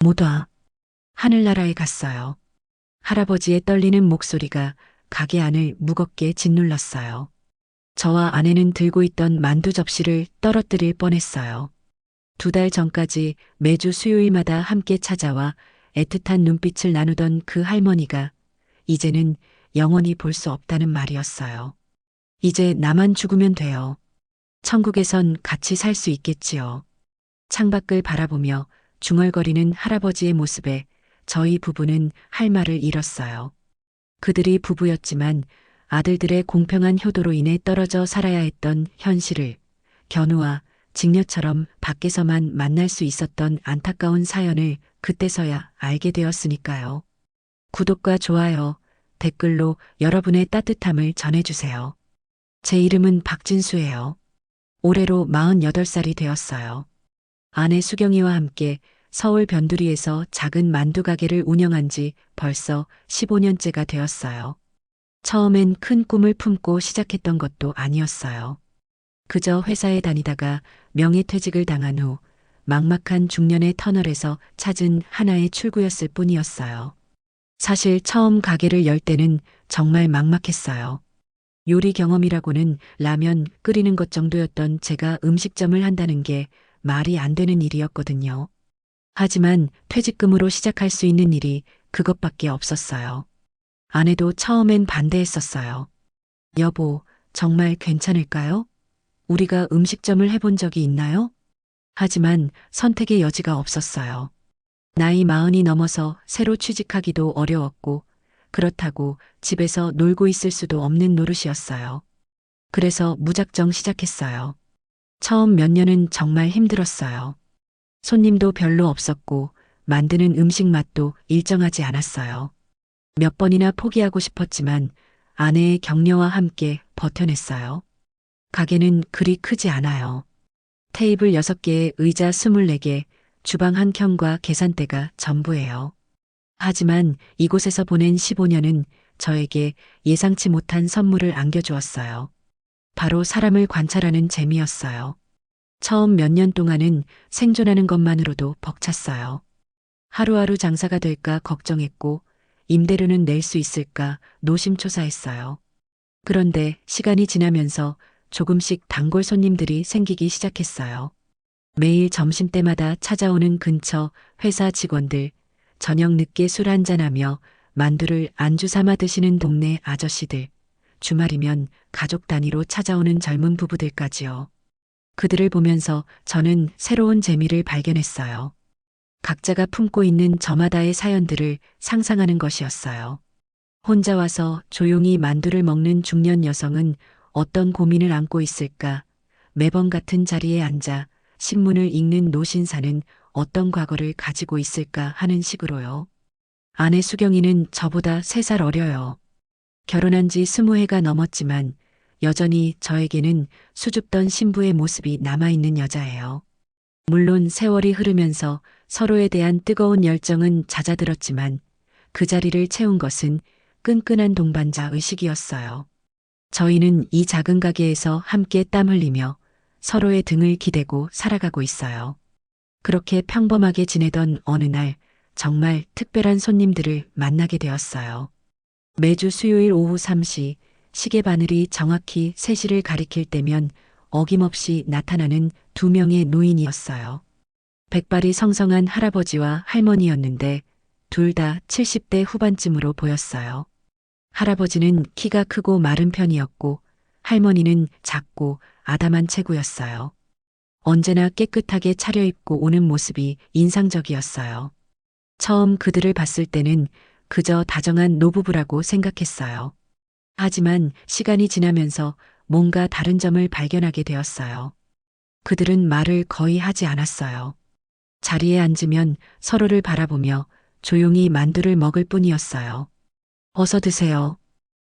못 와. 하늘나라에 갔어요. 할아버지의 떨리는 목소리가 가게 안을 무겁게 짓눌렀어요. 저와 아내는 들고 있던 만두 접시를 떨어뜨릴 뻔했어요. 2달 전까지 매주 수요일마다 함께 찾아와 애틋한 눈빛을 나누던 그 할머니가 이제는 영원히 볼 수 없다는 말이었어요. 이제 나만 죽으면 돼요. 천국에선 같이 살 수 있겠지요. 창밖을 바라보며 중얼거리는 할아버지의 모습에 저희 부부는 할 말을 잃었어요. 그들이 부부였지만 아들들의 공평한 효도로 인해 떨어져 살아야 했던 현실을 견우와 직녀처럼 밖에서만 만날 수 있었던 안타까운 사연을 그때서야 알게 되었으니까요. 구독과 좋아요, 댓글로 여러분의 따뜻함을 전해주세요. 제 이름은 박진수예요. 올해로 48살이 되었어요. 아내 수경이와 함께 서울 변두리에서 작은 만두 가게를 운영한 지 벌써 15년째가 되었어요. 처음엔 큰 꿈을 품고 시작했던 것도 아니었어요. 그저 회사에 다니다가 명예퇴직을 당한 후 막막한 중년의 터널에서 찾은 하나의 출구였을 뿐이었어요. 사실 처음 가게를 열 때는 정말 막막했어요. 요리 경험이라고는 라면 끓이는 것 정도였던 제가 음식점을 한다는 게 말이 안 되는 일이었거든요. 하지만 퇴직금으로 시작할 수 있는 일이 그것밖에 없었어요. 아내도 처음엔 반대했었어요. 여보, 정말 괜찮을까요? 우리가 음식점을 해본 적이 있나요? 하지만 선택의 여지가 없었어요. 나이 40이 넘어서 새로 취직하기도 어려웠고, 그렇다고 집에서 놀고 있을 수도 없는 노릇이었어요. 그래서 무작정 시작했어요. 처음 몇 년은 정말 힘들었어요. 손님도 별로 없었고, 만드는 음식 맛도 일정하지 않았어요. 몇 번이나 포기하고 싶었지만 아내의 격려와 함께 버텨냈어요. 가게는 그리 크지 않아요. 테이블 6개에 의자 24개, 주방 한 켠과 계산대가 전부예요. 하지만 이곳에서 보낸 15년은 저에게 예상치 못한 선물을 안겨주었어요. 바로 사람을 관찰하는 재미였어요. 처음 몇 년 동안은 생존하는 것만으로도 벅찼어요. 하루하루 장사가 될까 걱정했고 임대료는 낼 수 있을까 노심초사했어요. 그런데 시간이 지나면서 조금씩 단골 손님들이 생기기 시작했어요. 매일 점심때마다 찾아오는 근처 회사 직원들, 저녁 늦게 술 한잔하며 만두를 안주 삼아 드시는 동네 아저씨들, 주말이면 가족 단위로 찾아오는 젊은 부부들까지요. 그들을 보면서 저는 새로운 재미를 발견했어요. 각자가 품고 있는 저마다의 사연들을 상상하는 것이었어요. 혼자 와서 조용히 만두를 먹는 중년 여성은 어떤 고민을 안고 있을까? 매번 같은 자리에 앉아 신문을 읽는 노신사는 어떤 과거를 가지고 있을까 하는 식으로요. 아내 수경이는 저보다 3살 어려요. 결혼한 지 20해가 넘었지만 여전히 저에게는 수줍던 신부의 모습이 남아있는 여자예요. 물론 세월이 흐르면서 서로에 대한 뜨거운 열정은 잦아들었지만 그 자리를 채운 것은 끈끈한 동반자 의식이었어요. 저희는 이 작은 가게에서 함께 땀 흘리며 서로의 등을 기대고 살아가고 있어요. 그렇게 평범하게 지내던 어느 날 정말 특별한 손님들을 만나게 되었어요. 매주 수요일 오후 3시 시계 바늘이 정확히 3시를 가리킬 때면 어김없이 나타나는 2명의 노인이었어요. 백발이 성성한 할아버지와 할머니였는데 둘 다 70대 후반쯤으로 보였어요. 할아버지는 키가 크고 마른 편이었고 할머니는 작고 아담한 체구였어요. 언제나 깨끗하게 차려입고 오는 모습이 인상적이었어요. 처음 그들을 봤을 때는 그저 다정한 노부부라고 생각했어요. 하지만 시간이 지나면서 뭔가 다른 점을 발견하게 되었어요. 그들은 말을 거의 하지 않았어요. 자리에 앉으면 서로를 바라보며 조용히 만두를 먹을 뿐이었어요. 어서 드세요.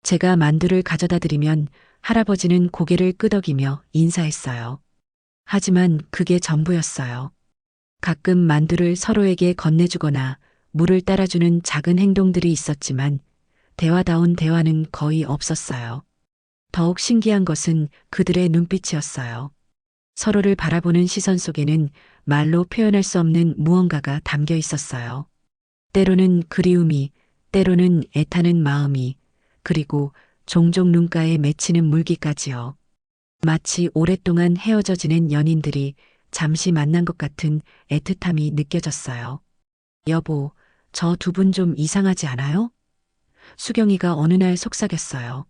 제가 만두를 가져다 드리면 할아버지는 고개를 끄덕이며 인사했어요. 하지만 그게 전부였어요. 가끔 만두를 서로에게 건네주거나 물을 따라주는 작은 행동들이 있었지만 대화다운 대화는 거의 없었어요. 더욱 신기한 것은 그들의 눈빛이었어요. 서로를 바라보는 시선 속에는 말로 표현할 수 없는 무언가가 담겨 있었어요. 때로는 그리움이, 때로는 애타는 마음이, 그리고 종종 눈가에 맺히는 물기까지요. 마치 오랫동안 헤어져 지낸 연인들이 잠시 만난 것 같은 애틋함이 느껴졌어요. 여보, 저 두 분 좀 이상하지 않아요? 수경이가 어느 날 속삭였어요.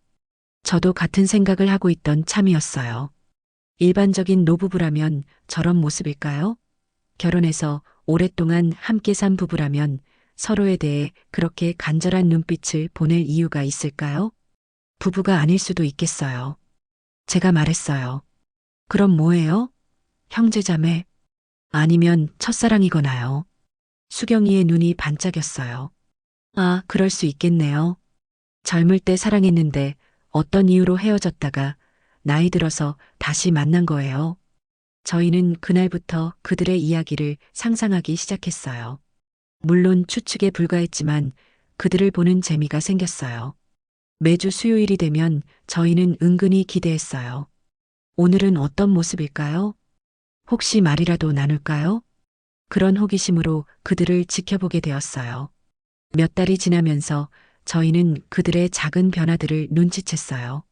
저도 같은 생각을 하고 있던 참이었어요. 일반적인 노부부라면 저런 모습일까요? 결혼해서 오랫동안 함께 산 부부라면 서로에 대해 그렇게 간절한 눈빛을 보낼 이유가 있을까요? 부부가 아닐 수도 있겠어요. 제가 말했어요. 그럼 뭐예요? 형제자매? 아니면 첫사랑이거나요. 수경이의 눈이 반짝였어요. 아, 그럴 수 있겠네요. 젊을 때 사랑했는데 어떤 이유로 헤어졌다가 나이 들어서 다시 만난 거예요. 저희는 그날부터 그들의 이야기를 상상하기 시작했어요. 물론 추측에 불과했지만 그들을 보는 재미가 생겼어요. 매주 수요일이 되면 저희는 은근히 기대했어요. 오늘은 어떤 모습일까요? 혹시 말이라도 나눌까요? 그런 호기심으로 그들을 지켜보게 되었어요. 몇 달이 지나면서 저희는 그들의 작은 변화들을 눈치챘어요.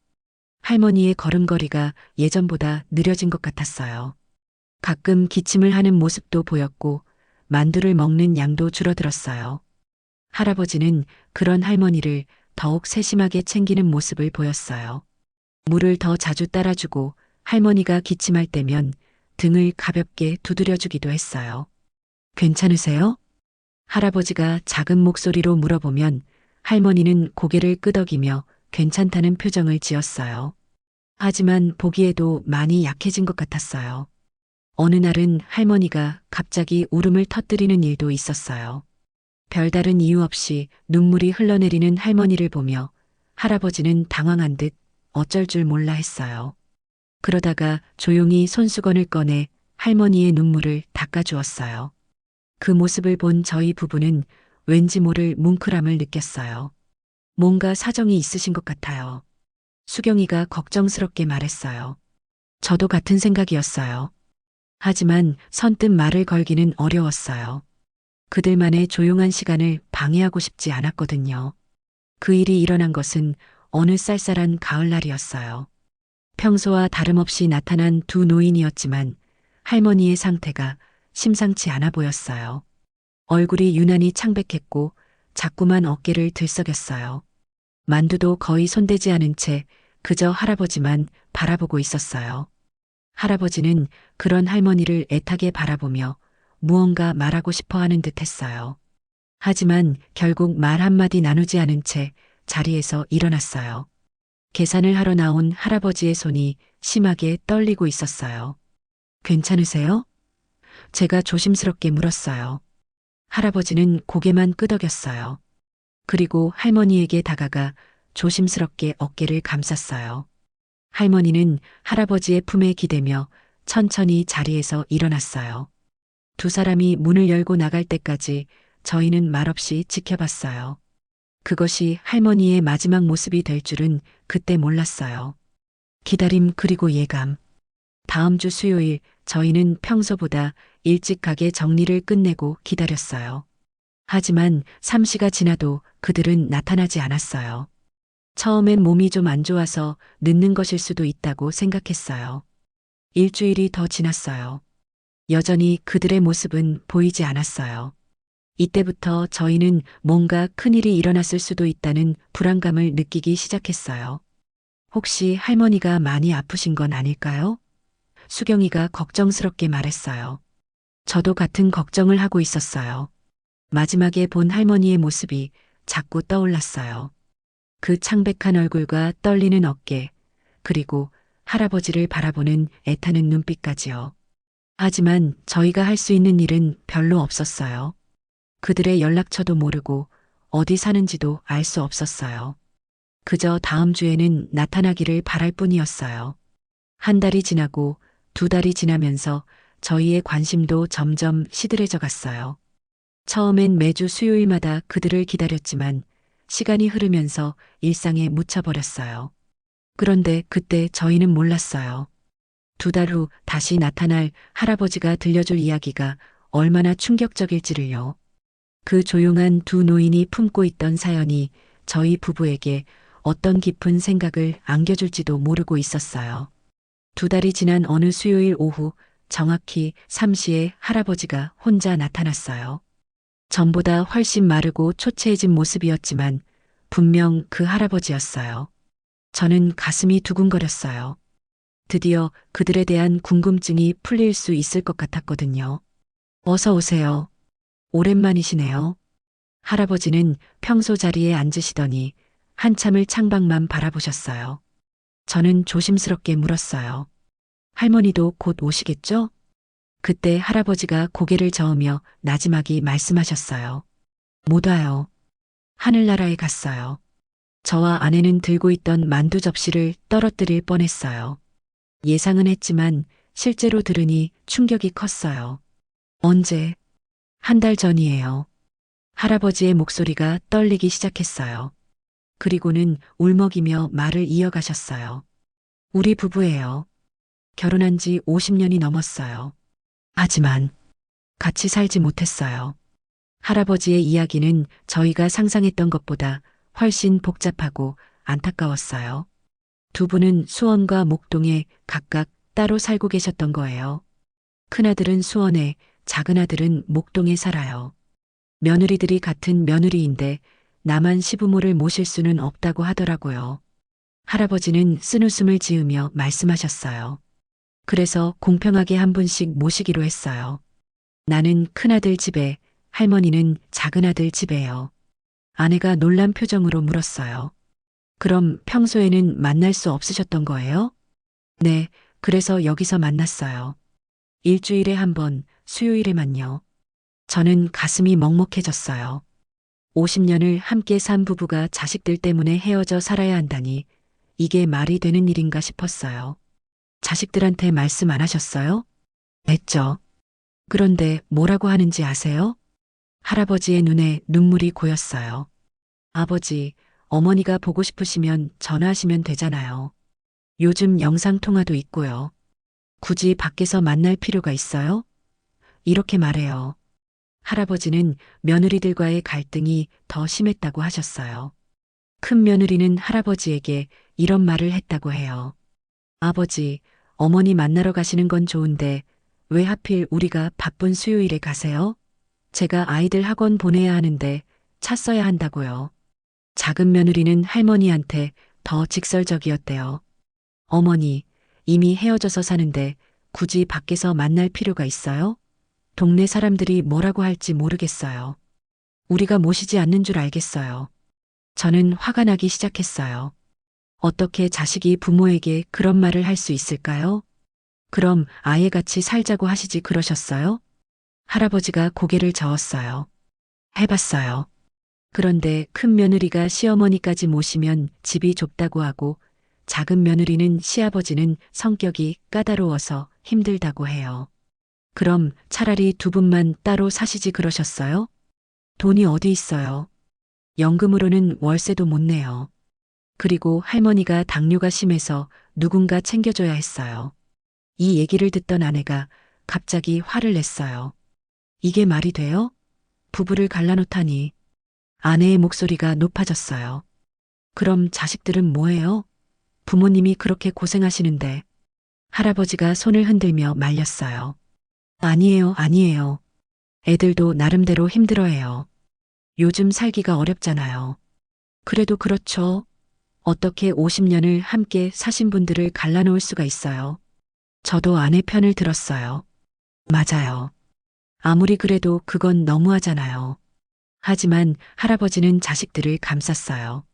할머니의 걸음걸이가 예전보다 느려진 것 같았어요. 가끔 기침을 하는 모습도 보였고 만두를 먹는 양도 줄어들었어요. 할아버지는 그런 할머니를 더욱 세심하게 챙기는 모습을 보였어요. 물을 더 자주 따라주고 할머니가 기침할 때면 등을 가볍게 두드려주기도 했어요. 괜찮으세요? 할아버지가 작은 목소리로 물어보면 할머니는 고개를 끄덕이며 괜찮다는 표정을 지었어요. 하지만 보기에도 많이 약해진 것 같았어요. 어느 날은 할머니가 갑자기 울음을 터뜨리는 일도 있었어요. 별다른 이유 없이 눈물이 흘러내리는 할머니를 보며 할아버지는 당황한 듯 어쩔 줄 몰라 했어요. 그러다가 조용히 손수건을 꺼내 할머니의 눈물을 닦아주었어요. 그 모습을 본 저희 부부는 왠지 모를 뭉클함을 느꼈어요. 뭔가 사정이 있으신 것 같아요. 수경이가 걱정스럽게 말했어요. 저도 같은 생각이었어요. 하지만 선뜻 말을 걸기는 어려웠어요. 그들만의 조용한 시간을 방해하고 싶지 않았거든요. 그 일이 일어난 것은 어느 쌀쌀한 가을날이었어요. 평소와 다름없이 나타난 두 노인이었지만 할머니의 상태가 심상치 않아 보였어요. 얼굴이 유난히 창백했고 자꾸만 어깨를 들썩였어요. 만두도 거의 손대지 않은 채 그저 할아버지만 바라보고 있었어요. 할아버지는 그런 할머니를 애타게 바라보며 무언가 말하고 싶어 하는 듯 했어요. 하지만 결국 말 한마디 나누지 않은 채 자리에서 일어났어요. 계산을 하러 나온 할아버지의 손이 심하게 떨리고 있었어요. 괜찮으세요? 제가 조심스럽게 물었어요. 할아버지는 고개만 끄덕였어요. 그리고 할머니에게 다가가 조심스럽게 어깨를 감쌌어요. 할머니는 할아버지의 품에 기대며 천천히 자리에서 일어났어요. 두 사람이 문을 열고 나갈 때까지 저희는 말없이 지켜봤어요. 그것이 할머니의 마지막 모습이 될 줄은 그때 몰랐어요. 기다림 그리고 예감. 다음 주 수요일 저희는 평소보다 일찍 가게 정리를 끝내고 기다렸어요. 하지만 3시가 지나도 그들은 나타나지 않았어요. 처음엔 몸이 좀 안 좋아서 늦는 것일 수도 있다고 생각했어요. 일주일이 더 지났어요. 여전히 그들의 모습은 보이지 않았어요. 이때부터 저희는 뭔가 큰일이 일어났을 수도 있다는 불안감을 느끼기 시작했어요. 혹시 할머니가 많이 아프신 건 아닐까요? 수경이가 걱정스럽게 말했어요. 저도 같은 걱정을 하고 있었어요. 마지막에 본 할머니의 모습이 자꾸 떠올랐어요. 그 창백한 얼굴과 떨리는 어깨, 그리고 할아버지를 바라보는 애타는 눈빛까지요. 하지만 저희가 할 수 있는 일은 별로 없었어요. 그들의 연락처도 모르고 어디 사는지도 알 수 없었어요. 그저 다음 주에는 나타나기를 바랄 뿐이었어요. 한 달이 지나고 두 달이 지나면서 저희의 관심도 점점 시들해져 갔어요. 처음엔 매주 수요일마다 그들을 기다렸지만 시간이 흐르면서 일상에 묻혀버렸어요. 그런데 그때 저희는 몰랐어요. 2달 후 다시 나타날 할아버지가 들려줄 이야기가 얼마나 충격적일지를요. 그 조용한 두 노인이 품고 있던 사연이 저희 부부에게 어떤 깊은 생각을 안겨줄지도 모르고 있었어요. 2달이 지난 어느 수요일 오후 정확히 3시에 할아버지가 혼자 나타났어요. 전보다 훨씬 마르고 초췌해진 모습이었지만 분명 그 할아버지였어요. 저는 가슴이 두근거렸어요. 드디어 그들에 대한 궁금증이 풀릴 수 있을 것 같았거든요. 어서 오세요. 오랜만이시네요. 할아버지는 평소 자리에 앉으시더니 한참을 창밖만 바라보셨어요. 저는 조심스럽게 물었어요. 할머니도 곧 오시겠죠? 그때 할아버지가 고개를 저으며 나지막이 말씀하셨어요. 못 와요. 하늘나라에 갔어요. 저와 아내는 들고 있던 만두 접시를 떨어뜨릴 뻔했어요. 예상은 했지만 실제로 들으니 충격이 컸어요. 언제? 1달 전이에요. 할아버지의 목소리가 떨리기 시작했어요. 그리고는 울먹이며 말을 이어가셨어요. 우리 부부예요. 결혼한 지 50년이 넘었어요. 하지만 같이 살지 못했어요. 할아버지의 이야기는 저희가 상상했던 것보다 훨씬 복잡하고 안타까웠어요. 두 분은 수원과 목동에 각각 따로 살고 계셨던 거예요. 큰아들은 수원에, 작은아들은 목동에 살아요. 며느리들이 같은 며느리인데 나만 시부모를 모실 수는 없다고 하더라고요. 할아버지는 쓴웃음을 지으며 말씀하셨어요. 그래서 공평하게 한 분씩 모시기로 했어요. 나는 큰아들 집에, 할머니는 작은아들 집에요. 아내가 놀란 표정으로 물었어요. 그럼 평소에는 만날 수 없으셨던 거예요? 네, 그래서 여기서 만났어요. 일주일에 한 번, 수요일에만요. 저는 가슴이 먹먹해졌어요. 50년을 함께 산 부부가 자식들 때문에 헤어져 살아야 한다니 이게 말이 되는 일인가 싶었어요. 자식들한테 말씀 안 하셨어요? 했죠. 그런데 뭐라고 하는지 아세요? 할아버지의 눈에 눈물이 고였어요. 아버지, 어머니가 보고 싶으시면 전화하시면 되잖아요. 요즘 영상통화도 있고요. 굳이 밖에서 만날 필요가 있어요? 이렇게 말해요. 할아버지는 며느리들과의 갈등이 더 심했다고 하셨어요. 큰 며느리는 할아버지에게 이런 말을 했다고 해요. 아버지, 어머니 만나러 가시는 건 좋은데 왜 하필 우리가 바쁜 수요일에 가세요? 제가 아이들 학원 보내야 하는데 차 써야 한다고요. 작은 며느리는 할머니한테 더 직설적이었대요. 어머니, 이미 헤어져서 사는데 굳이 밖에서 만날 필요가 있어요? 동네 사람들이 뭐라고 할지 모르겠어요. 우리가 모시지 않는 줄 알겠어요. 저는 화가 나기 시작했어요. 어떻게 자식이 부모에게 그런 말을 할 수 있을까요? 그럼 아예 같이 살자고 하시지 그러셨어요? 할아버지가 고개를 저었어요. 해봤어요. 그런데 큰 며느리가 시어머니까지 모시면 집이 좁다고 하고 작은 며느리는 시아버지는 성격이 까다로워서 힘들다고 해요. 그럼 차라리 두 분만 따로 사시지 그러셨어요? 돈이 어디 있어요? 연금으로는 월세도 못 내요. 그리고 할머니가 당뇨가 심해서 누군가 챙겨줘야 했어요. 이 얘기를 듣던 아내가 갑자기 화를 냈어요. 이게 말이 돼요? 부부를 갈라놓다니. 아내의 목소리가 높아졌어요. 그럼 자식들은 뭐예요? 부모님이 그렇게 고생하시는데. 할아버지가 손을 흔들며 말렸어요. 아니에요, 아니에요. 애들도 나름대로 힘들어해요. 요즘 살기가 어렵잖아요. 그래도 그렇죠. 어떻게 50년을 함께 사신 분들을 갈라놓을 수가 있어요. 저도 아내 편을 들었어요. 맞아요. 아무리 그래도 그건 너무하잖아요. 하지만 할아버지는 자식들을 감쌌어요.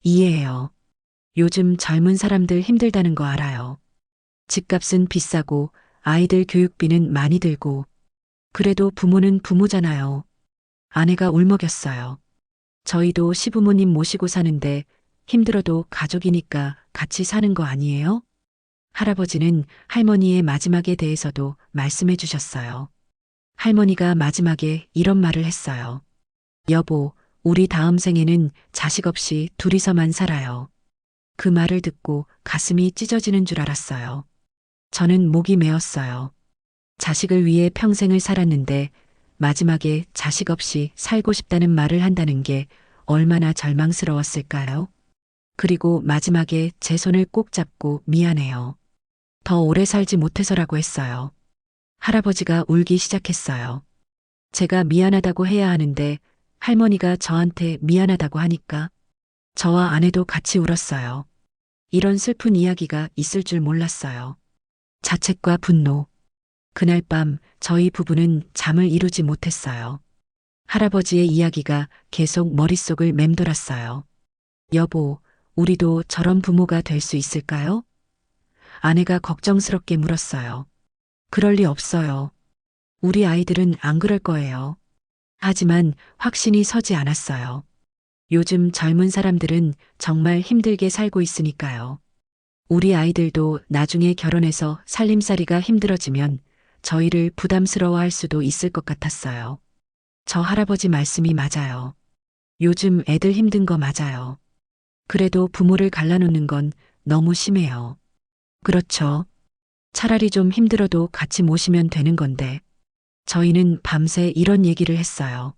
이해해요. 요즘 젊은 사람들 힘들다는 거 알아요. 집값은 비싸고 아이들 교육비는 많이 들고 그래도 부모는 부모잖아요. 아내가 울먹였어요. 저희도 시부모님 모시고 사는데 힘들어도 가족이니까 같이 사는 거 아니에요? 할아버지는 할머니의 마지막에 대해서도 말씀해 주셨어요. 할머니가 마지막에 이런 말을 했어요. 여보, 우리 다음 생에는 자식 없이 둘이서만 살아요. 그 말을 듣고 가슴이 찢어지는 줄 알았어요. 저는 목이 메었어요. 자식을 위해 평생을 살았는데 마지막에 자식 없이 살고 싶다는 말을 한다는 게 얼마나 절망스러웠을까요? 그리고 마지막에 제 손을 꼭 잡고 미안해요. 더 오래 살지 못해서라고 했어요. 할아버지가 울기 시작했어요. 제가 미안하다고 해야 하는데 할머니가 저한테 미안하다고 하니까 저와 아내도 같이 울었어요. 이런 슬픈 이야기가 있을 줄 몰랐어요. 자책과 분노. 그날 밤 저희 부부는 잠을 이루지 못했어요. 할아버지의 이야기가 계속 머릿속을 맴돌았어요. 여보, 우리도 저런 부모가 될 수 있을까요? 아내가 걱정스럽게 물었어요. 그럴 리 없어요. 우리 아이들은 안 그럴 거예요. 하지만 확신이 서지 않았어요. 요즘 젊은 사람들은 정말 힘들게 살고 있으니까요. 우리 아이들도 나중에 결혼해서 살림살이가 힘들어지면 저희를 부담스러워할 수도 있을 것 같았어요. 저 할아버지 말씀이 맞아요. 요즘 애들 힘든 거 맞아요. 그래도 부모를 갈라놓는 건 너무 심해요. 그렇죠. 차라리 좀 힘들어도 같이 모시면 되는 건데. 저희는 밤새 이런 얘기를 했어요.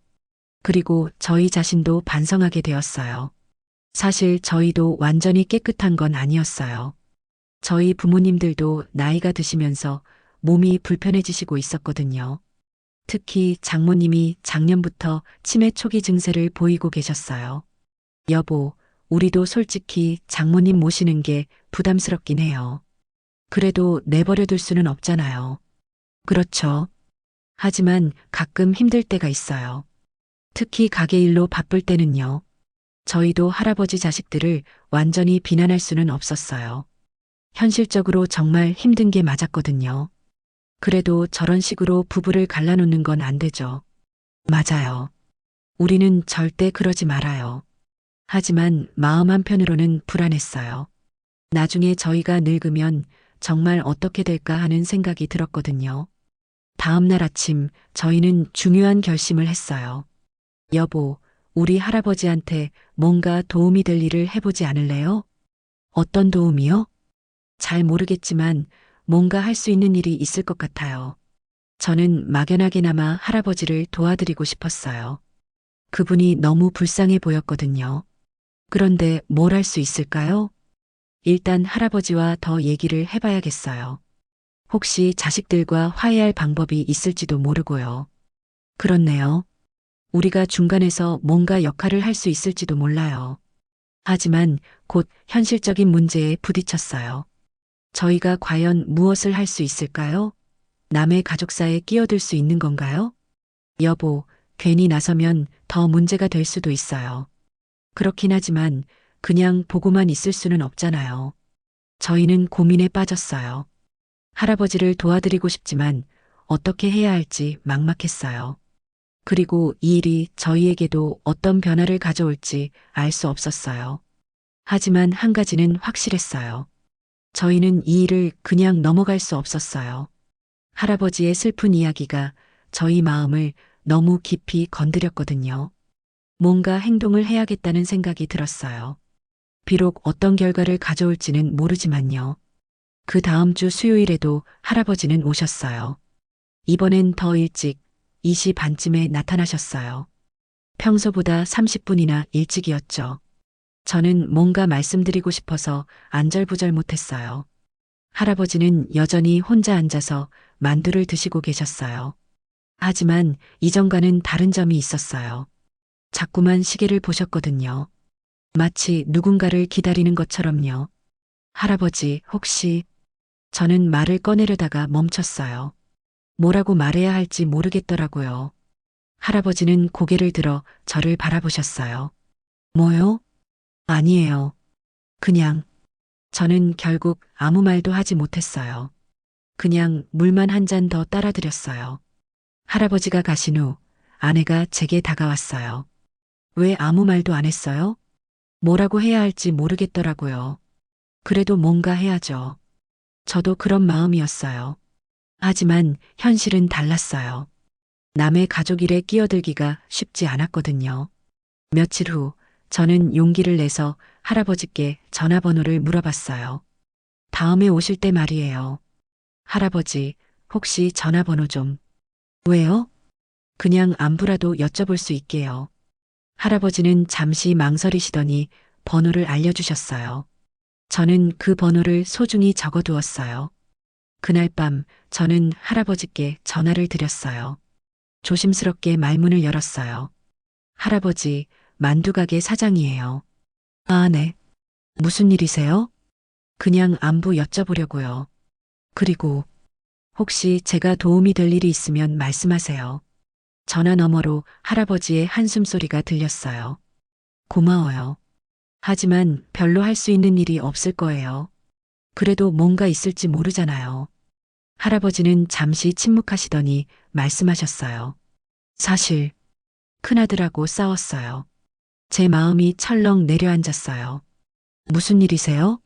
그리고 저희 자신도 반성하게 되었어요. 사실 저희도 완전히 깨끗한 건 아니었어요. 저희 부모님들도 나이가 드시면서 몸이 불편해지시고 있었거든요. 특히 장모님이 작년부터 치매 초기 증세를 보이고 계셨어요. 여보, 우리도 솔직히 장모님 모시는 게 부담스럽긴 해요. 그래도 내버려 둘 수는 없잖아요. 그렇죠. 하지만 가끔 힘들 때가 있어요. 특히 가게 일로 바쁠 때는요. 저희도 할아버지 자식들을 완전히 비난할 수는 없었어요. 현실적으로 정말 힘든 게 맞았거든요. 그래도 저런 식으로 부부를 갈라놓는 건 안 되죠. 맞아요. 우리는 절대 그러지 말아요. 하지만 마음 한편으로는 불안했어요. 나중에 저희가 늙으면 정말 어떻게 될까 하는 생각이 들었거든요. 다음 날 아침 저희는 중요한 결심을 했어요. 여보, 우리 할아버지한테 뭔가 도움이 될 일을 해보지 않을래요? 어떤 도움이요? 잘 모르겠지만 뭔가 할 수 있는 일이 있을 것 같아요. 저는 막연하게나마 할아버지를 도와드리고 싶었어요. 그분이 너무 불쌍해 보였거든요. 그런데 뭘 할 수 있을까요? 일단 할아버지와 더 얘기를 해봐야겠어요. 혹시 자식들과 화해할 방법이 있을지도 모르고요. 그렇네요. 우리가 중간에서 뭔가 역할을 할 수 있을지도 몰라요. 하지만 곧 현실적인 문제에 부딪혔어요. 저희가 과연 무엇을 할 수 있을까요? 남의 가족사에 끼어들 수 있는 건가요? 여보, 괜히 나서면 더 문제가 될 수도 있어요. 그렇긴 하지만 그냥 보고만 있을 수는 없잖아요. 저희는 고민에 빠졌어요. 할아버지를 도와드리고 싶지만 어떻게 해야 할지 막막했어요. 그리고 이 일이 저희에게도 어떤 변화를 가져올지 알 수 없었어요. 하지만 한 가지는 확실했어요. 저희는 이 일을 그냥 넘어갈 수 없었어요. 할아버지의 슬픈 이야기가 저희 마음을 너무 깊이 건드렸거든요. 뭔가 행동을 해야겠다는 생각이 들었어요. 비록 어떤 결과를 가져올지는 모르지만요. 그 다음 주 수요일에도 할아버지는 오셨어요. 이번엔 더 일찍 2시 반쯤에 나타나셨어요. 평소보다 30분이나 일찍이었죠. 저는 뭔가 말씀드리고 싶어서 안절부절 못했어요. 할아버지는 여전히 혼자 앉아서 만두를 드시고 계셨어요. 하지만 이전과는 다른 점이 있었어요. 자꾸만 시계를 보셨거든요. 마치 누군가를 기다리는 것처럼요. 할아버지, 혹시 저는 말을 꺼내려다가 멈췄어요. 뭐라고 말해야 할지 모르겠더라고요. 할아버지는 고개를 들어 저를 바라보셨어요. 뭐요? 아니에요. 그냥 저는 결국 아무 말도 하지 못했어요. 그냥 물만 한 잔 더 따라드렸어요. 할아버지가 가신 후 아내가 제게 다가왔어요. 왜 아무 말도 안 했어요? 뭐라고 해야 할지 모르겠더라고요. 그래도 뭔가 해야죠. 저도 그런 마음이었어요. 하지만 현실은 달랐어요. 남의 가족 일에 끼어들기가 쉽지 않았거든요. 며칠 후 저는 용기를 내서 할아버지께 전화번호를 물어봤어요. 다음에 오실 때 말이에요. 할아버지, 혹시 전화번호 좀. 왜요? 그냥 안부라도 여쭤볼 수 있게요. 할아버지는 잠시 망설이시더니 번호를 알려주셨어요. 저는 그 번호를 소중히 적어두었어요. 그날 밤 저는 할아버지께 전화를 드렸어요. 조심스럽게 말문을 열었어요. 할아버지, 만두가게 사장이에요. 아, 네. 무슨 일이세요? 그냥 안부 여쭤보려고요. 그리고 혹시 제가 도움이 될 일이 있으면 말씀하세요. 전화 너머로 할아버지의 한숨소리가 들렸어요. 고마워요. 하지만 별로 할 수 있는 일이 없을 거예요. 그래도 뭔가 있을지 모르잖아요. 할아버지는 잠시 침묵하시더니 말씀하셨어요. 사실, 큰아들하고 싸웠어요. 제 마음이 철렁 내려앉았어요. 무슨 일이세요?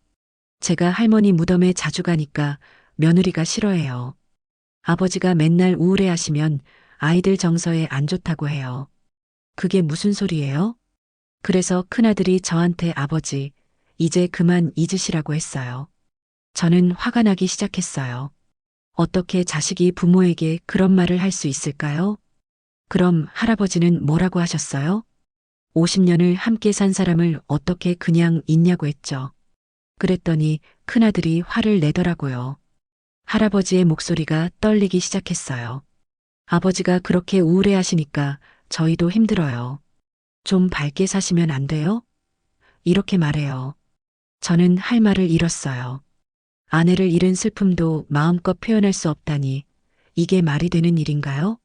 제가 할머니 무덤에 자주 가니까 며느리가 싫어해요. 아버지가 맨날 우울해 하시면 아이들 정서에 안 좋다고 해요. 그게 무슨 소리예요? 그래서 큰아들이 저한테 아버지, 이제 그만 잊으시라고 했어요. 저는 화가 나기 시작했어요. 어떻게 자식이 부모에게 그런 말을 할 수 있을까요? 그럼 할아버지는 뭐라고 하셨어요? 50년을 함께 산 사람을 어떻게 그냥 잊냐고 했죠. 그랬더니 큰아들이 화를 내더라고요. 할아버지의 목소리가 떨리기 시작했어요. 아버지가 그렇게 우울해 하시니까 저희도 힘들어요. 좀 밝게 사시면 안 돼요? 이렇게 말해요. 저는 할 말을 잃었어요. 아내를 잃은 슬픔도 마음껏 표현할 수 없다니 이게 말이 되는 일인가요?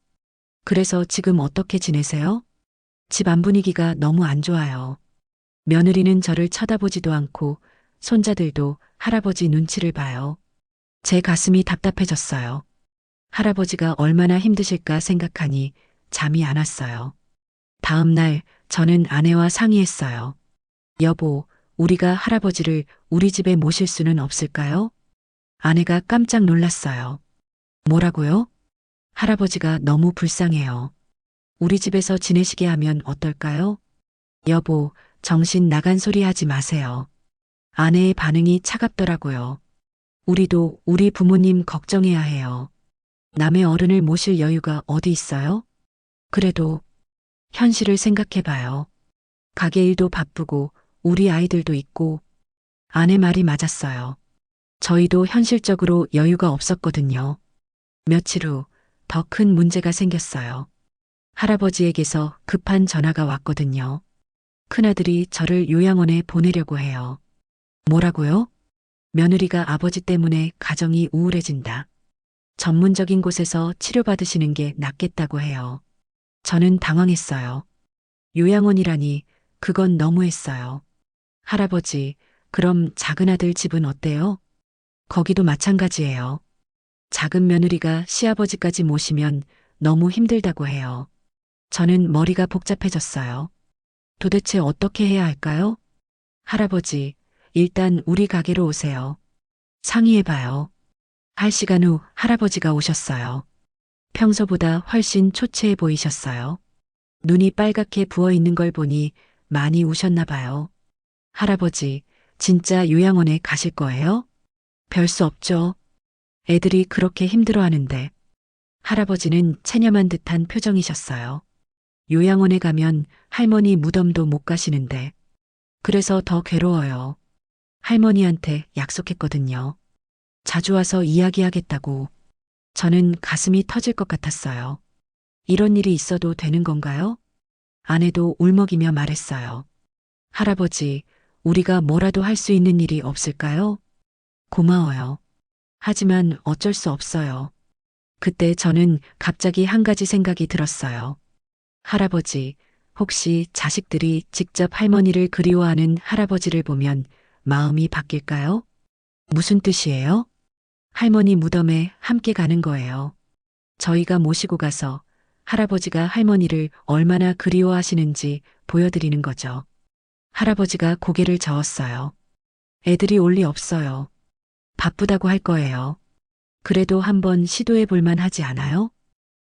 그래서 지금 어떻게 지내세요? 집 안 분위기가 너무 안 좋아요. 며느리는 저를 쳐다보지도 않고 손자들도 할아버지 눈치를 봐요. 제 가슴이 답답해졌어요. 할아버지가 얼마나 힘드실까 생각하니 잠이 안 왔어요. 다음 날 저는 아내와 상의했어요. 여보, 우리가 할아버지를 우리 집에 모실 수는 없을까요? 아내가 깜짝 놀랐어요. 뭐라고요? 할아버지가 너무 불쌍해요. 우리 집에서 지내시게 하면 어떨까요? 여보, 정신 나간 소리 하지 마세요. 아내의 반응이 차갑더라고요. 우리도 우리 부모님 걱정해야 해요. 남의 어른을 모실 여유가 어디 있어요? 그래도 현실을 생각해 봐요. 가게 일도 바쁘고 우리 아이들도 있고 아내 말이 맞았어요. 저희도 현실적으로 여유가 없었거든요. 며칠 후 더 큰 문제가 생겼어요. 할아버지에게서 급한 전화가 왔거든요. 큰아들이 저를 요양원에 보내려고 해요. 뭐라고요? 며느리가 아버지 때문에 가정이 우울해진다. 전문적인 곳에서 치료받으시는 게 낫겠다고 해요. 저는 당황했어요. 요양원이라니 그건 너무했어요. 할아버지, 그럼 작은 아들 집은 어때요? 거기도 마찬가지예요. 작은 며느리가 시아버지까지 모시면 너무 힘들다고 해요. 저는 머리가 복잡해졌어요. 도대체 어떻게 해야 할까요? 할아버지, 일단 우리 가게로 오세요. 상의해봐요. 1시간 후 할아버지가 오셨어요. 평소보다 훨씬 초췌해 보이셨어요. 눈이 빨갛게 부어 있는 걸 보니 많이 우셨나 봐요. 할아버지, 진짜 요양원에 가실 거예요? 별 수 없죠. 애들이 그렇게 힘들어하는데. 할아버지는 체념한 듯한 표정이셨어요. 요양원에 가면 할머니 무덤도 못 가시는데. 그래서 더 괴로워요. 할머니한테 약속했거든요. 자주 와서 이야기하겠다고. 저는 가슴이 터질 것 같았어요. 이런 일이 있어도 되는 건가요? 아내도 울먹이며 말했어요. 할아버지, 우리가 뭐라도 할 수 있는 일이 없을까요? 고마워요. 하지만 어쩔 수 없어요. 그때 저는 갑자기 한 가지 생각이 들었어요. 할아버지, 혹시 자식들이 직접 할머니를 그리워하는 할아버지를 보면 마음이 바뀔까요? 무슨 뜻이에요? 할머니 무덤에 함께 가는 거예요. 저희가 모시고 가서 할아버지가 할머니를 얼마나 그리워하시는지 보여드리는 거죠. 할아버지가 고개를 저었어요. 애들이 올 리 없어요. 바쁘다고 할 거예요. 그래도 한번 시도해 볼 만 하지 않아요?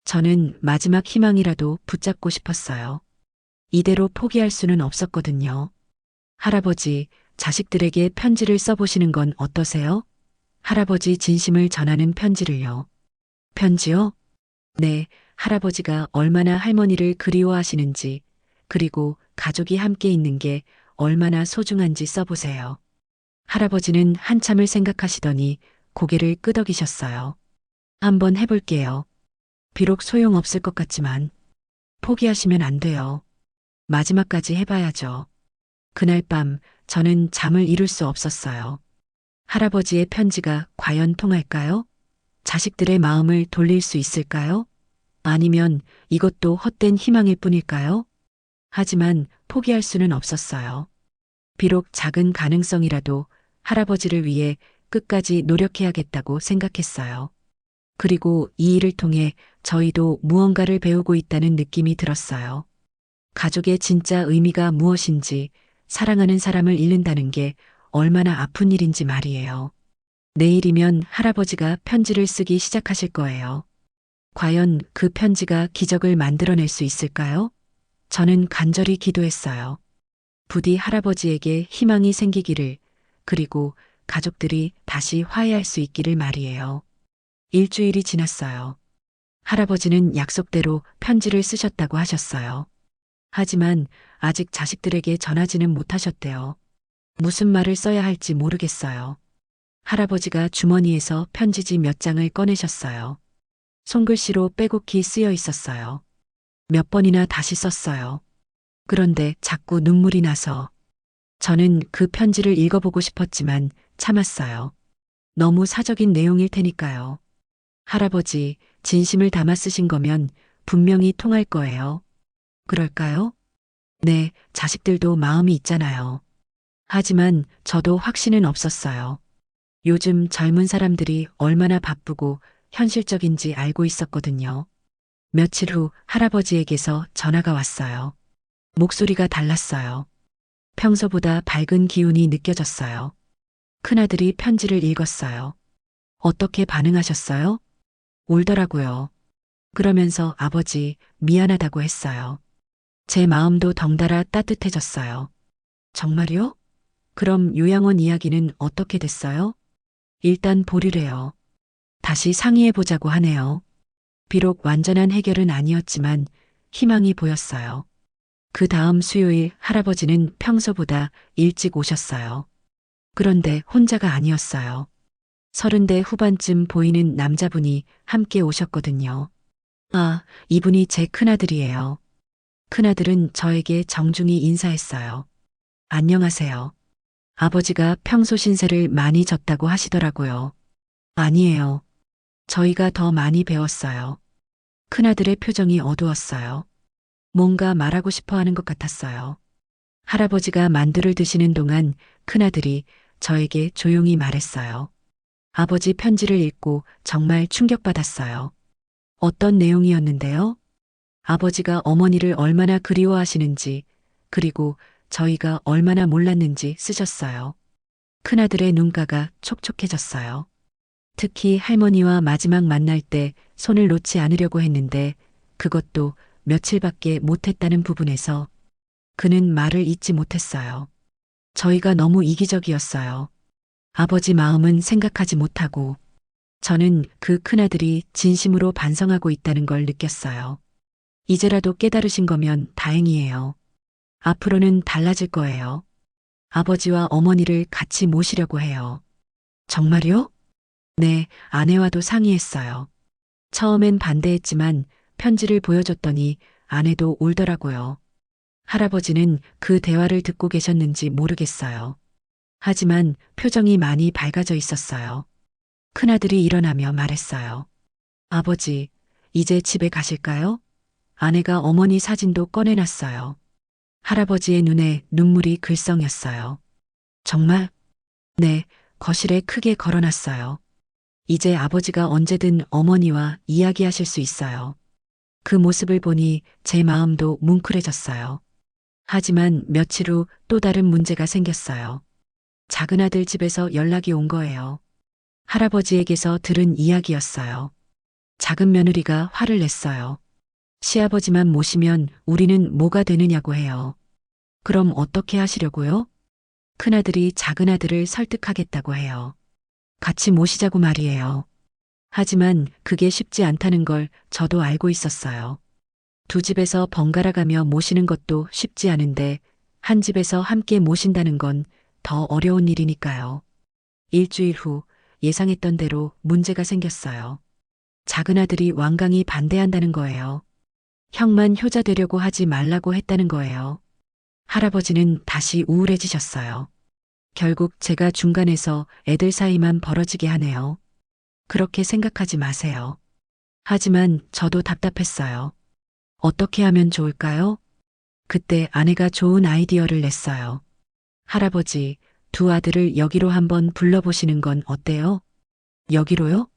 저는 마지막 희망이라도 붙잡고 싶었어요. 이대로 포기할 수는 없었거든요. 할아버지, 자식들에게 편지를 써보시는 건 어떠세요? 할아버지 진심을 전하는 편지를요. 편지요? 네, 할아버지가 얼마나 할머니를 그리워하시는지, 그리고 가족이 함께 있는 게 얼마나 소중한지 써보세요. 할아버지는 한참을 생각하시더니 고개를 끄덕이셨어요. 한번 해볼게요. 비록 소용없을 것 같지만 포기하시면 안 돼요. 마지막까지 해봐야죠. 그날 밤 저는 잠을 이룰 수 없었어요. 할아버지의 편지가 과연 통할까요? 자식들의 마음을 돌릴 수 있을까요? 아니면 이것도 헛된 희망일 뿐일까요? 하지만 포기할 수는 없었어요. 비록 작은 가능성이라도 할아버지를 위해 끝까지 노력해야겠다고 생각했어요. 그리고 이 일을 통해 저희도 무언가를 배우고 있다는 느낌이 들었어요. 가족의 진짜 의미가 무엇인지, 사랑하는 사람을 잃는다는 게 얼마나 아픈 일인지 말이에요. 내일이면 할아버지가 편지를 쓰기 시작하실 거예요. 과연 그 편지가 기적을 만들어낼 수 있을까요? 저는 간절히 기도했어요. 부디 할아버지에게 희망이 생기기를, 그리고 가족들이 다시 화해할 수 있기를 말이에요. 일주일이 지났어요. 할아버지는 약속대로 편지를 쓰셨다고 하셨어요. 하지만 아직 자식들에게 전하지는 못하셨대요. 무슨 말을 써야 할지 모르겠어요. 할아버지가 주머니에서 편지지 몇 장을 꺼내셨어요. 손글씨로 빼곡히 쓰여 있었어요. 몇 번이나 다시 썼어요. 그런데 자꾸 눈물이 나서 저는 그 편지를 읽어보고 싶었지만 참았어요. 너무 사적인 내용일 테니까요. 할아버지, 진심을 담아 쓰신 거면 분명히 통할 거예요. 그럴까요? 네, 자식들도 마음이 있잖아요. 하지만 저도 확신은 없었어요. 요즘 젊은 사람들이 얼마나 바쁘고 현실적인지 알고 있었거든요. 며칠 후 할아버지에게서 전화가 왔어요. 목소리가 달랐어요. 평소보다 밝은 기운이 느껴졌어요. 큰아들이 편지를 읽었어요. 어떻게 반응하셨어요? 울더라고요. 그러면서 아버지, 미안하다고 했어요. 제 마음도 덩달아 따뜻해졌어요. 정말요? 그럼 요양원 이야기는 어떻게 됐어요? 일단 보류래요. 다시 상의해보자고 하네요. 비록 완전한 해결은 아니었지만 희망이 보였어요. 그 다음 수요일 할아버지는 평소보다 일찍 오셨어요. 그런데 혼자가 아니었어요. 30대 후반쯤 보이는 남자분이 함께 오셨거든요. 아, 이분이 제 큰아들이에요. 큰아들은 저에게 정중히 인사했어요. 안녕하세요. 아버지가 평소 신세를 많이 졌다고 하시더라고요. 아니에요. 저희가 더 많이 배웠어요. 큰아들의 표정이 어두웠어요. 뭔가 말하고 싶어 하는 것 같았어요. 할아버지가 만두를 드시는 동안 큰아들이 저에게 조용히 말했어요. 아버지 편지를 읽고 정말 충격받았어요. 어떤 내용이었는데요? 아버지가 어머니를 얼마나 그리워하시는지, 그리고 저희가 얼마나 몰랐는지 쓰셨어요. 큰아들의 눈가가 촉촉해졌어요. 특히 할머니와 마지막 만날 때 손을 놓지 않으려고 했는데 그것도 며칠밖에 못했다는 부분에서 그는 말을 잇지 못했어요. 저희가 너무 이기적이었어요. 아버지 마음은 생각하지 못하고 저는 그 큰아들이 진심으로 반성하고 있다는 걸 느꼈어요. 이제라도 깨달으신 거면 다행이에요. 앞으로는 달라질 거예요. 아버지와 어머니를 같이 모시려고 해요. 정말요? 네, 아내와도 상의했어요. 처음엔 반대했지만 편지를 보여줬더니 아내도 울더라고요. 할아버지는 그 대화를 듣고 계셨는지 모르겠어요. 하지만 표정이 많이 밝아져 있었어요. 큰아들이 일어나며 말했어요. 아버지, 이제 집에 가실까요? 아내가 어머니 사진도 꺼내놨어요. 할아버지의 눈에 눈물이 글썽였어요. 정말? 네, 거실에 크게 걸어놨어요. 이제 아버지가 언제든 어머니와 이야기하실 수 있어요. 그 모습을 보니 제 마음도 뭉클해졌어요. 하지만 며칠 후 또 다른 문제가 생겼어요. 작은아들 집에서 연락이 온 거예요. 할아버지에게서 들은 이야기였어요. 작은 며느리가 화를 냈어요. 시아버지만 모시면 우리는 뭐가 되느냐고 해요. 그럼 어떻게 하시려고요? 큰아들이 작은아들을 설득하겠다고 해요. 같이 모시자고 말이에요. 하지만 그게 쉽지 않다는 걸 저도 알고 있었어요. 두 집에서 번갈아 가며 모시는 것도 쉽지 않은데 한 집에서 함께 모신다는 건 더 어려운 일이니까요. 일주일 후 예상했던 대로 문제가 생겼어요. 작은 아들이 완강히 반대한다는 거예요. 형만 효자 되려고 하지 말라고 했다는 거예요. 할아버지는 다시 우울해지셨어요. 결국 제가 중간에서 애들 사이만 벌어지게 하네요. 그렇게 생각하지 마세요. 하지만 저도 답답했어요. 어떻게 하면 좋을까요? 그때 아내가 좋은 아이디어를 냈어요. 할아버지, 두 아들을 여기로 한번 불러보시는 건 어때요? 여기로요?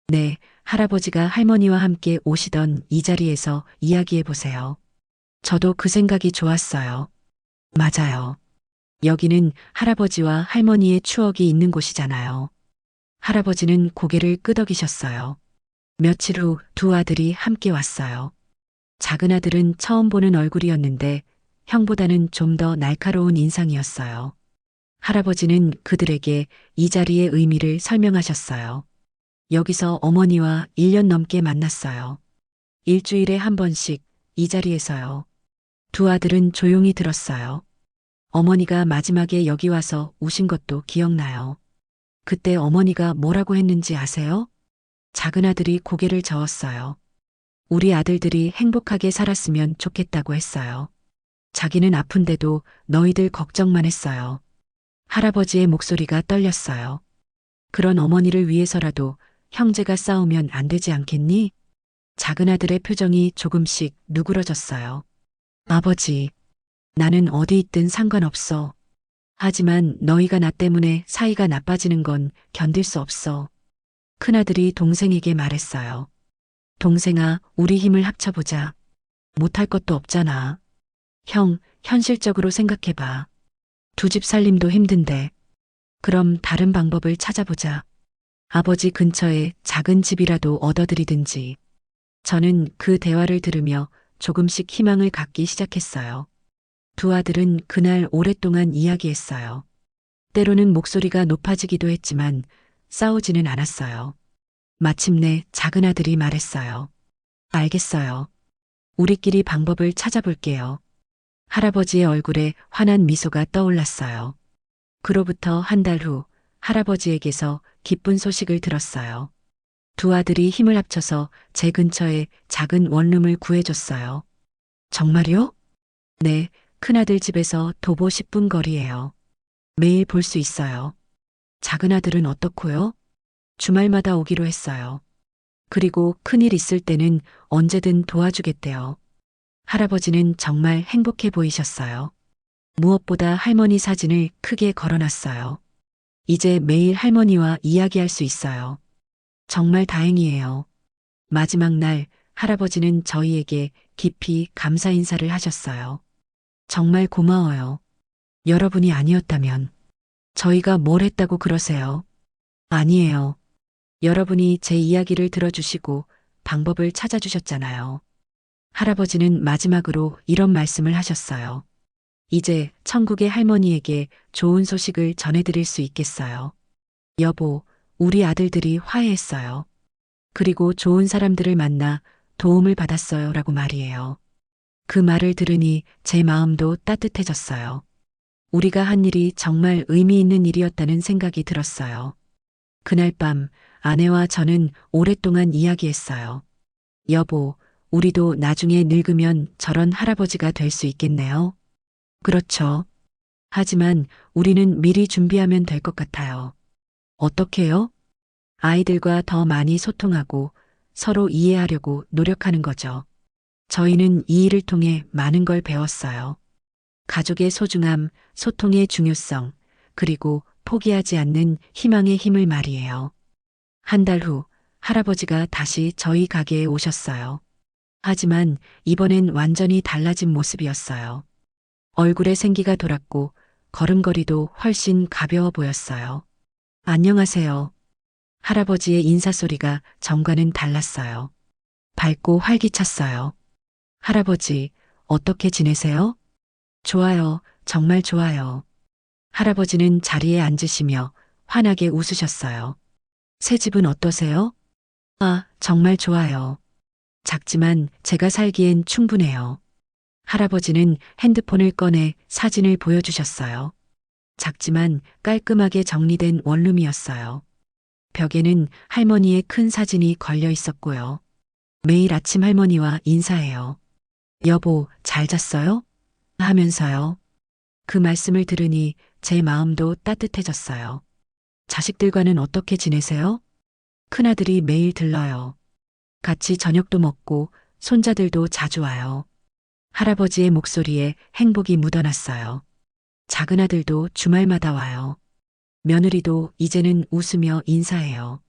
네, 할아버지가 할머니와 함께 오시던 이 자리에서 이야기해 보세요. 저도 그 생각이 좋았어요. 맞아요. 여기는 할아버지와 할머니의 추억이 있는 곳이잖아요. 할아버지는 고개를 끄덕이셨어요. 며칠 후 두 아들이 함께 왔어요. 작은 아들은 처음 보는 얼굴이었는데 형보다는 좀 더 날카로운 인상이었어요. 할아버지는 그들에게 이 자리의 의미를 설명하셨어요. 여기서 어머니와 1년 넘게 만났어요. 일주일에 한 번씩 이 자리에서요. 두 아들은 조용히 들었어요. 어머니가 마지막에 여기 와서 우신 것도 기억나요. 그때 어머니가 뭐라고 했는지 아세요? 작은 아들이 고개를 저었어요. 우리 아들들이 행복하게 살았으면 좋겠다고 했어요. 자기는 아픈데도 너희들 걱정만 했어요. 할아버지의 목소리가 떨렸어요. 그런 어머니를 위해서라도 형제가 싸우면 안 되지 않겠니? 작은 아들의 표정이 조금씩 누그러졌어요. 아버지, 나는 어디 있든 상관없어. 하지만 너희가 나 때문에 사이가 나빠지는 건 견딜 수 없어. 큰아들이 동생에게 말했어요. 동생아, 우리 힘을 합쳐보자. 못할 것도 없잖아. 형, 현실적으로 생각해봐. 두 집 살림도 힘든데. 그럼 다른 방법을 찾아보자. 아버지 근처에 작은 집이라도 얻어드리든지. 저는 그 대화를 들으며 조금씩 희망을 갖기 시작했어요. 두 아들은 그날 오랫동안 이야기했어요. 때로는 목소리가 높아지기도 했지만 싸우지는 않았어요. 마침내 작은 아들이 말했어요. 알겠어요. 우리끼리 방법을 찾아볼게요. 할아버지의 얼굴에 환한 미소가 떠올랐어요. 그로부터 한 달 후 할아버지에게서 기쁜 소식을 들었어요. 두 아들이 힘을 합쳐서 제 근처에 작은 원룸을 구해줬어요. 정말요? 네, 큰아들 집에서 도보 10분 거리예요. 매일 볼 수 있어요. 작은 아들은 어떻고요? 주말마다 오기로 했어요. 그리고 큰일 있을 때는 언제든 도와주겠대요. 할아버지는 정말 행복해 보이셨어요. 무엇보다 할머니 사진을 크게 걸어놨어요. 이제 매일 할머니와 이야기할 수 있어요. 정말 다행이에요. 마지막 날 할아버지는 저희에게 깊이 감사 인사를 하셨어요. 정말 고마워요. 여러분이 아니었다면 저희가 뭘 했다고 그러세요? 아니에요. 여러분이 제 이야기를 들어주시고 방법을 찾아주셨잖아요. 할아버지는 마지막으로 이런 말씀을 하셨어요. 이제 천국의 할머니에게 좋은 소식을 전해드릴 수 있겠어요. 여보, 우리 아들들이 화해했어요. 그리고 좋은 사람들을 만나 도움을 받았어요. 라고 말이에요. 그 말을 들으니 제 마음도 따뜻해졌어요. 우리가 한 일이 정말 의미 있는 일이었다는 생각이 들었어요. 그날 밤 아내와 저는 오랫동안 이야기했어요. 여보, 우리도 나중에 늙으면 저런 할아버지가 될 수 있겠네요. 그렇죠. 하지만 우리는 미리 준비하면 될 것 같아요. 어떻게요? 아이들과 더 많이 소통하고 서로 이해하려고 노력하는 거죠. 저희는 이 일을 통해 많은 걸 배웠어요. 가족의 소중함, 소통의 중요성, 그리고 포기하지 않는 희망의 힘을 말이에요. 한 달 후 할아버지가 다시 저희 가게에 오셨어요. 하지만 이번엔 완전히 달라진 모습이었어요. 얼굴에 생기가 돌았고 걸음걸이도 훨씬 가벼워 보였어요. 안녕하세요. 할아버지의 인사소리가 전과는 달랐어요. 밝고 활기찼어요. 할아버지, 어떻게 지내세요? 좋아요, 정말 좋아요. 할아버지는 자리에 앉으시며 환하게 웃으셨어요. 새 집은 어떠세요? 아, 정말 좋아요. 작지만 제가 살기엔 충분해요. 할아버지는 핸드폰을 꺼내 사진을 보여주셨어요. 작지만 깔끔하게 정리된 원룸이었어요. 벽에는 할머니의 큰 사진이 걸려 있었고요. 매일 아침 할머니와 인사해요. 여보, 잘 잤어요? 하면서요. 그 말씀을 들으니 제 마음도 따뜻해졌어요. 자식들과는 어떻게 지내세요? 큰아들이 매일 들러요. 같이 저녁도 먹고 손자들도 자주 와요. 할아버지의 목소리에 행복이 묻어났어요. 작은 아들도 주말마다 와요. 며느리도 이제는 웃으며 인사해요.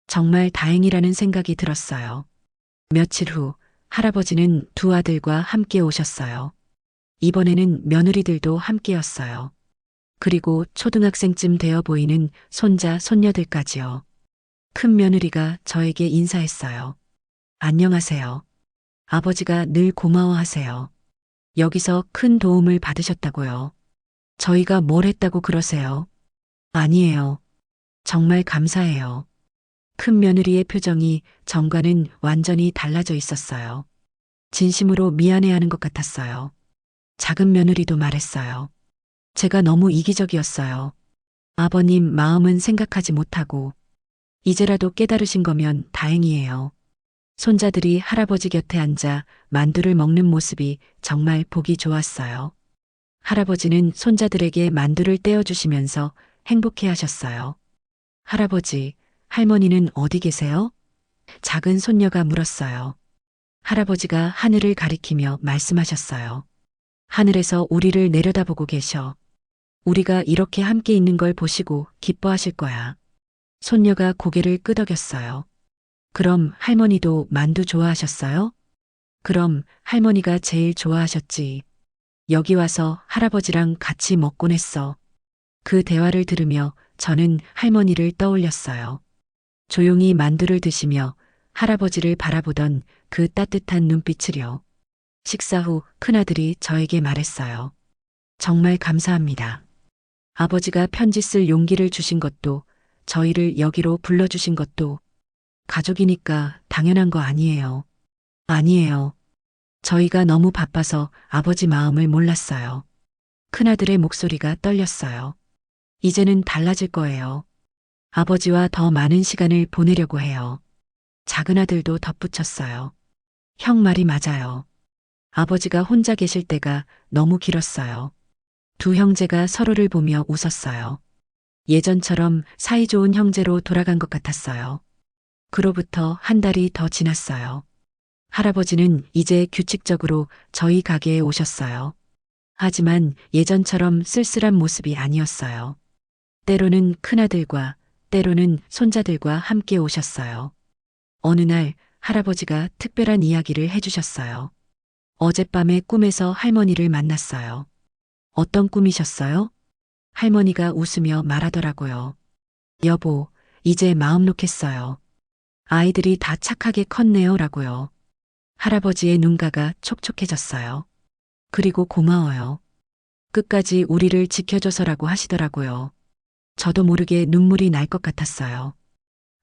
정말 다행이라는 생각이 들었어요. 며칠 후 할아버지는 두 아들과 함께 오셨어요. 이번에는 며느리들도 함께였어요. 그리고 초등학생쯤 되어 보이는 손자, 손녀들까지요. 큰 며느리가 저에게 인사했어요. 안녕하세요. 아버지가 늘 고마워하세요. 여기서 큰 도움을 받으셨다고요. 저희가 뭘 했다고 그러세요? 아니에요. 정말 감사해요. 큰 며느리의 표정이 전과는 완전히 달라져 있었어요. 진심으로 미안해하는 것 같았어요. 작은 며느리도 말했어요. 제가 너무 이기적이었어요. 아버님 마음은 생각하지 못하고 이제라도 깨달으신 거면 다행이에요. 손자들이 할아버지 곁에 앉아 만두를 먹는 모습이 정말 보기 좋았어요. 할아버지는 손자들에게 만두를 떼어주시면서 행복해 하셨어요. 할아버지, 할머니는 어디 계세요? 작은 손녀가 물었어요. 할아버지가 하늘을 가리키며 말씀하셨어요. 하늘에서 우리를 내려다보고 계셔. 우리가 이렇게 함께 있는 걸 보시고 기뻐하실 거야. 손녀가 고개를 끄덕였어요. 그럼 할머니도 만두 좋아하셨어요? 그럼 할머니가 제일 좋아하셨지. 여기 와서 할아버지랑 같이 먹곤 했어. 그 대화를 들으며 저는 할머니를 떠올렸어요. 조용히 만두를 드시며 할아버지를 바라보던 그 따뜻한 눈빛을요. 식사 후 큰아들이 저에게 말했어요. 정말 감사합니다. 아버지가 편지 쓸 용기를 주신 것도 저희를 여기로 불러주신 것도 가족이니까 당연한 거 아니에요. 아니에요. 저희가 너무 바빠서 아버지 마음을 몰랐어요. 큰아들의 목소리가 떨렸어요. 이제는 달라질 거예요. 아버지와 더 많은 시간을 보내려고 해요. 작은 아들도 덧붙였어요. 형 말이 맞아요. 아버지가 혼자 계실 때가 너무 길었어요. 두 형제가 서로를 보며 웃었어요. 예전처럼 사이좋은 형제로 돌아간 것 같았어요. 그로부터 한 달이 더 지났어요. 할아버지는 이제 규칙적으로 저희 가게에 오셨어요. 하지만 예전처럼 쓸쓸한 모습이 아니었어요. 때로는 큰아들과 때로는 손자들과 함께 오셨어요. 어느 날 할아버지가 특별한 이야기를 해주셨어요. 어젯밤에 꿈에서 할머니를 만났어요. 어떤 꿈이셨어요? 할머니가 웃으며 말하더라고요. 여보, 이제 마음 놓겠어요. 아이들이 다 착하게 컸네요 라고요. 할아버지의 눈가가 촉촉해졌어요. 그리고 고마워요. 끝까지 우리를 지켜줘서라고 하시더라고요. 저도 모르게 눈물이 날 것 같았어요.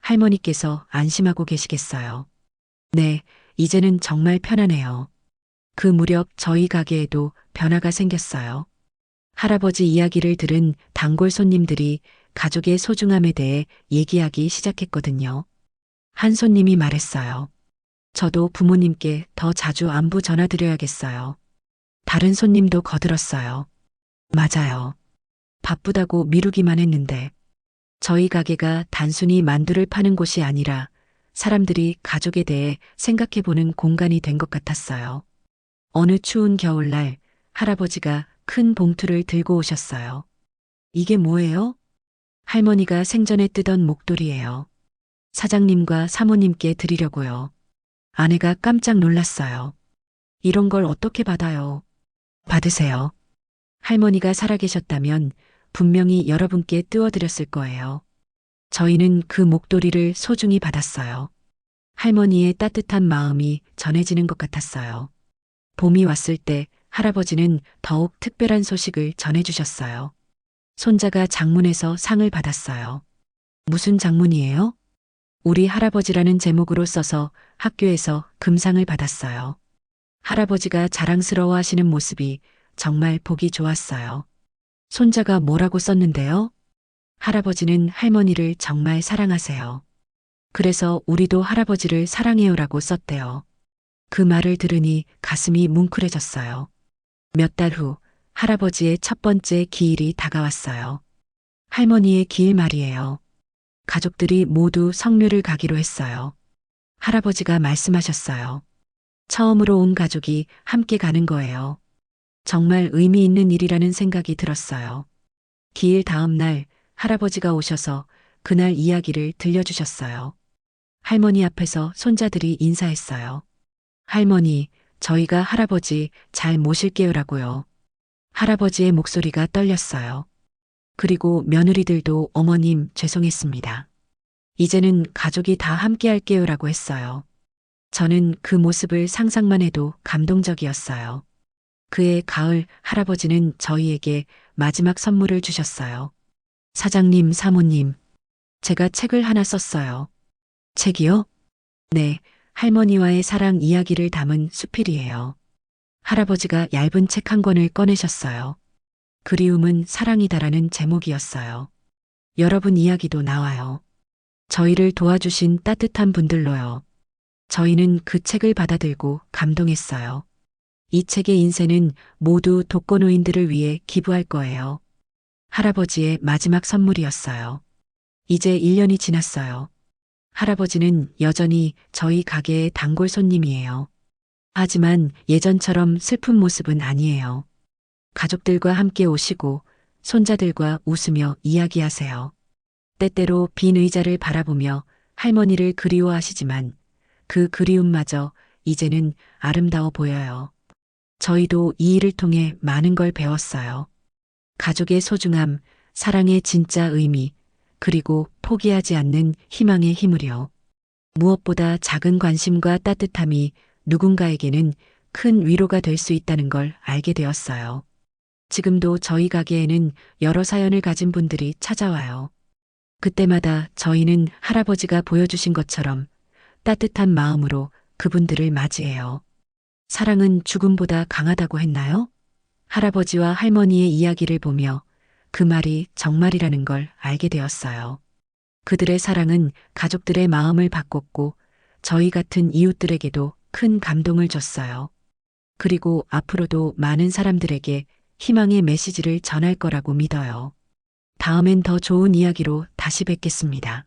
할머니께서 안심하고 계시겠어요. 네, 이제는 정말 편하네요. 그 무렵 저희 가게에도 변화가 생겼어요. 할아버지 이야기를 들은 단골 손님들이 가족의 소중함에 대해 얘기하기 시작했거든요. 한 손님이 말했어요. 저도 부모님께 더 자주 안부 전화드려야겠어요. 다른 손님도 거들었어요. 맞아요. 바쁘다고 미루기만 했는데 저희 가게가 단순히 만두를 파는 곳이 아니라 사람들이 가족에 대해 생각해보는 공간이 된 것 같았어요. 어느 추운 겨울날 할아버지가 큰 봉투를 들고 오셨어요. 이게 뭐예요? 할머니가 생전에 뜨던 목도리예요. 사장님과 사모님께 드리려고요. 아내가 깜짝 놀랐어요. 이런 걸 어떻게 받아요? 받으세요. 할머니가 살아계셨다면 분명히 여러분께 띄워드렸을 거예요. 저희는 그 목도리를 소중히 받았어요. 할머니의 따뜻한 마음이 전해지는 것 같았어요. 봄이 왔을 때 할아버지는 더욱 특별한 소식을 전해주셨어요. 손자가 장문에서 상을 받았어요. 무슨 장문이에요? 우리 할아버지라는 제목으로 써서 학교에서 금상을 받았어요. 할아버지가 자랑스러워 하시는 모습이 정말 보기 좋았어요. 손자가 뭐라고 썼는데요? 할아버지는 할머니를 정말 사랑하세요. 그래서 우리도 할아버지를 사랑해요라고 썼대요. 그 말을 들으니 가슴이 뭉클해졌어요. 몇 달 후 할아버지의 첫 번째 기일이 다가왔어요. 할머니의 기일 말이에요. 가족들이 모두 성묘를 가기로 했어요. 할아버지가 말씀하셨어요. 처음으로 온 가족이 함께 가는 거예요. 정말 의미 있는 일이라는 생각이 들었어요. 기일 다음 날 할아버지가 오셔서 그날 이야기를 들려주셨어요. 할머니 앞에서 손자들이 인사했어요. 할머니, 저희가 할아버지 잘 모실게요라고요. 할아버지의 목소리가 떨렸어요. 그리고 며느리들도 어머님 죄송했습니다. 이제는 가족이 다 함께 할게요라고 했어요. 저는 그 모습을 상상만 해도 감동적이었어요. 그해 가을 할아버지는 저희에게 마지막 선물을 주셨어요. 사장님, 사모님, 제가 책을 하나 썼어요. 책이요? 네, 할머니와의 사랑 이야기를 담은 수필이에요. 할아버지가 얇은 책 한 권을 꺼내셨어요. 그리움은 사랑이다라는 제목이었어요. 여러분 이야기도 나와요. 저희를 도와주신 따뜻한 분들로요. 저희는 그 책을 받아들고 감동했어요. 이 책의 인쇄는 모두 독거노인들을 위해 기부할 거예요. 할아버지의 마지막 선물이었어요. 이제 1년이 지났어요. 할아버지는 여전히 저희 가게의 단골 손님이에요. 하지만 예전처럼 슬픈 모습은 아니에요. 가족들과 함께 오시고 손자들과 웃으며 이야기하세요. 때때로 빈 의자를 바라보며 할머니를 그리워하시지만 그 그리움마저 이제는 아름다워 보여요. 저희도 이 일을 통해 많은 걸 배웠어요. 가족의 소중함, 사랑의 진짜 의미, 그리고 포기하지 않는 희망의 힘을요. 무엇보다 작은 관심과 따뜻함이 누군가에게는 큰 위로가 될 수 있다는 걸 알게 되었어요. 지금도 저희 가게에는 여러 사연을 가진 분들이 찾아와요. 그때마다 저희는 할아버지가 보여주신 것처럼 따뜻한 마음으로 그분들을 맞이해요. 사랑은 죽음보다 강하다고 했나요? 할아버지와 할머니의 이야기를 보며 그 말이 정말이라는 걸 알게 되었어요. 그들의 사랑은 가족들의 마음을 바꿨고 저희 같은 이웃들에게도 큰 감동을 줬어요. 그리고 앞으로도 많은 사람들에게 희망의 메시지를 전할 거라고 믿어요. 다음엔 더 좋은 이야기로 다시 뵙겠습니다.